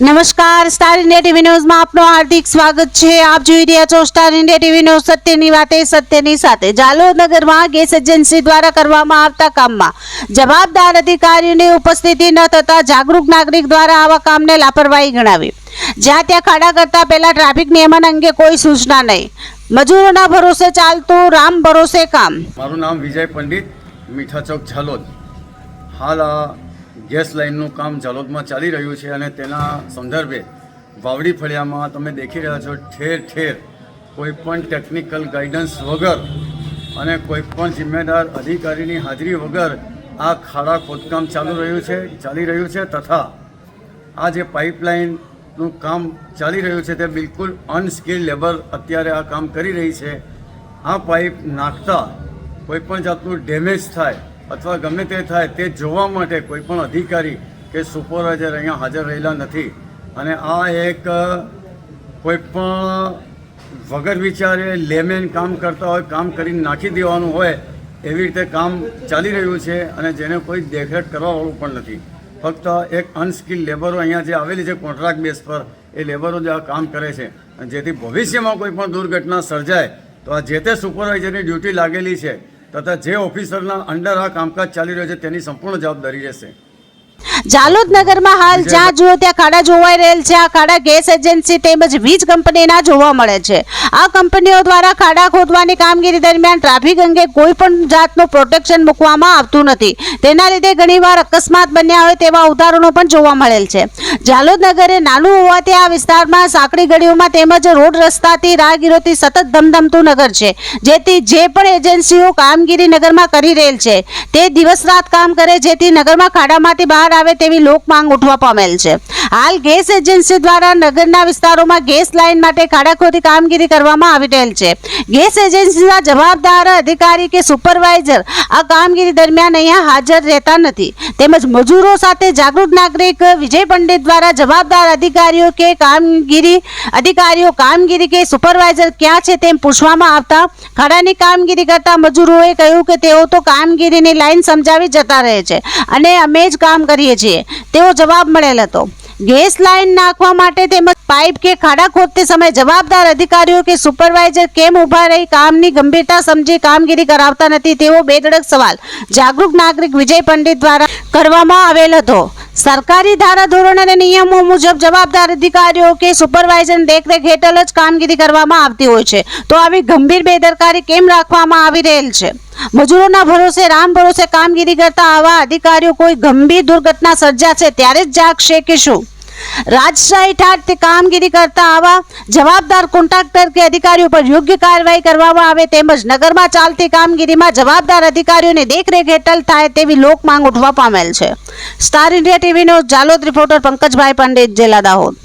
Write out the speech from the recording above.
નમસ્કાર, star India TV ન્યૂઝમાં આપનું હાર્દિક સ્વાગત છે। આપ જોઈ રહ્યા છો સ્ટાર ઇન્ડિયા ટીવી ન્યૂઝ, સત્યની વાતે સત્યની સાથે। જાલોદ નગરમાં ગેસ એજન્સી દ્વારા કરવામાં આવતા કામમાં જવાબદાર અધિકારીઓની ઉપસ્થિતિ ન થતા જાગૃત નાગરિક દ્વારા આવા કામને લાપરવાહી ગણાવી। જ્યાં ત્યાં ખાડા કરતા પહેલા ટ્રાફિક નિયમન અંગે કોઈ સૂચના નહીં, મજૂરોના ભરોસે ચાલતું રામ ભરોસે કામ। મારું નામ વિજય પંડિત, મીઠા ચોક જાલોદ। હાલ ગેસ લાઇનનું કામ જાલોદમાં ચાલી રહ્યું છે અને તેના સંદર્ભે વાવડી ફળિયામાં તમે દેખી રહ્યા છો ઠેર ઠેર કોઈ પણ ટેકનિકલ ગાઈડન્સ વગર અને કોઈ પણ જિમ્મેદાર અધિકારીની હાજરી વગર આ ખાડા ખોદકામ ચાલી રહ્યું છે તથા આ જે પાઇપલાઇનનું કામ ચાલી રહ્યું છે તે બિલકુલ અનસ્કિલ્ડ લેબર અત્યારે આ કામ કરી રહી છે। આ પાઇપ નાખતા કોઈ પણ જાતનું ડેમેજ થાય અથવા ગમે તે થાય તે જોવા માટે કોઈ પણ અધિકારી કે સુપરવાઇઝર અહીંયા હાજર રહેલા નથી અને આ એક કોઈ પણ વગર વિચારે લેમેન કામ કરતા હોય, કામ કરીને નાખી દેવાનું હોય એવી રીતે કામ ચાલી રહ્યું છે અને જેને કોઈ દેખરેખ કરવાવાળું પણ નથી। ફક્ત એક અનસ્કિલ્ડ લેબરો અહીંયા જે આવેલી છે કોન્ટ્રાક્ટ બેઝ પર એ લેબરો જે આ કામ કરે છે અને જેથી ભવિષ્યમાં કોઈ પણ દુર્ઘટના સર્જાય તો આ જે તે સુપરવાઇઝરની ડ્યુટી લાગેલી છે તથા જે ઓફિસરના અંડર આ કામકાજ ચાલી રહ્યું છે તેની સંપૂર્ણ જવાબદારી રહેશે। જાલોદ નગરમાં હાલ જ્યાં જુઓ ત્યાં ખાડા જોવાઈ રહેલ છે। આ ખાડા ગેસ એજન્સી તેમજ વીજ કંપનીના જોવા મળે છે। આ કંપનીઓ દ્વારા ખાડા ખોદવાની કામગીરી દરમિયાન ટ્રાફિક અંગે કોઈ પણ જાતનું પ્રોટેક્શન મૂકવામાં આવતું નથી। તેના લીધે ઘણીવાર અકસ્માત બન્યા હોય તેવા ઉદાહરણો પણ જોવા મળેલ છે। જાલોદ નગર એ નાનું હોવાથી આ વિસ્તારમાં સાંકડી ગળીઓમાં તેમજ રોડ રસ્તાથી રાહગીરોથી સતત ધમધમતું નગર છે, જેથી જે પણ એજન્સીઓ કામગીરી નગરમાં કરી રહેલ છે તે દિવસ રાત કામ કરે જેથી નગરમાં ખાડામાંથી બહાર આવે તેવી લોક માંગ ઉઠવા પામેલ છે। હાલ ગેસ એજન્સી દ્વારા નગરના વિસ્તારોમાં ગેસ લાઇન માટે ખાડા ખોદી કામગીરી કરવામાં આવી રહેલ છે। ગેસ એજન્સીના જવાબદાર અધિકારી કે સુપરવાઇઝર આ કામગીરી દરમિયાન અહીંયા હાજર રહેતા નથી તેમજ મજૂરો સાથે જાગૃત નાગરિક વિજય પંડિત દ્વારા જવાબદાર અધિકારીઓ કામગીરી કે સુપરવાઇઝર ક્યાં છે તેમ પૂછવામાં આવતા ખાડાની કામગીરી કરતા મજૂરોએ કહ્યું કે તેઓ તો કામગીરીની લાઇન સમજાવી જતા રહે છે અને અમે જ કામ કરીએ છીએ તેવો જવાબ મળેલ હતો। ગેસ લાઇન નાખવા માટે તેમજ પાઇપ કે ખાડા ખોદતે સમયે જવાબદાર અધિકારીઓ કે સુપરવાઇઝર કેમ ઊભા રહી કામની ગંભીરતા સમજી કામગીરી કરાવતા નથી તેવો બેધડક સવાલ જાગૃત નાગરિક વિજય પંડિત દ્વારા કરવામાં આવેલ હતો। સરકારી ધારાધોરણ અને નિયમો મુજબ જવાબદાર અધિકારીઓ કે સુપરવાઇઝરની દેખરેખ હેઠળ જ કામગીરી કરવામાં આવતી હોય છે, તો આવી ગંભીર બેદરકારી કેમ રાખવામાં આવી રહેલ છે? મજૂરોના ભરોસે રામ ભરોસે કામગીરી કરતા આવા અધિકારીઓ કોઈ ગંભીર દુર્ઘટના સર્જાશે ત્યારે જ જાગશે કે શું? રાજશાહી ઠાઠ કામગીરી કરતા આવા જવાબદાર કોન્ટ્રાક્ટર કે અધિકારીઓ પર યોગ્ય કાર્યવાહી કરવામાં આવે તેમજ નગરમાં ચાલતી કામગીરીમાં જવાબદાર અધિકારીઓની દેખરેખ હેઠળ થાય તેવી લોક માંગ ઉઠવા પામેલ છે। સ્ટાર ઇન્ડિયા ટીવીનો જાલોદ રિપોર્ટર પંકજભાઈ પંડિત, જિલ્લા દાહોદ।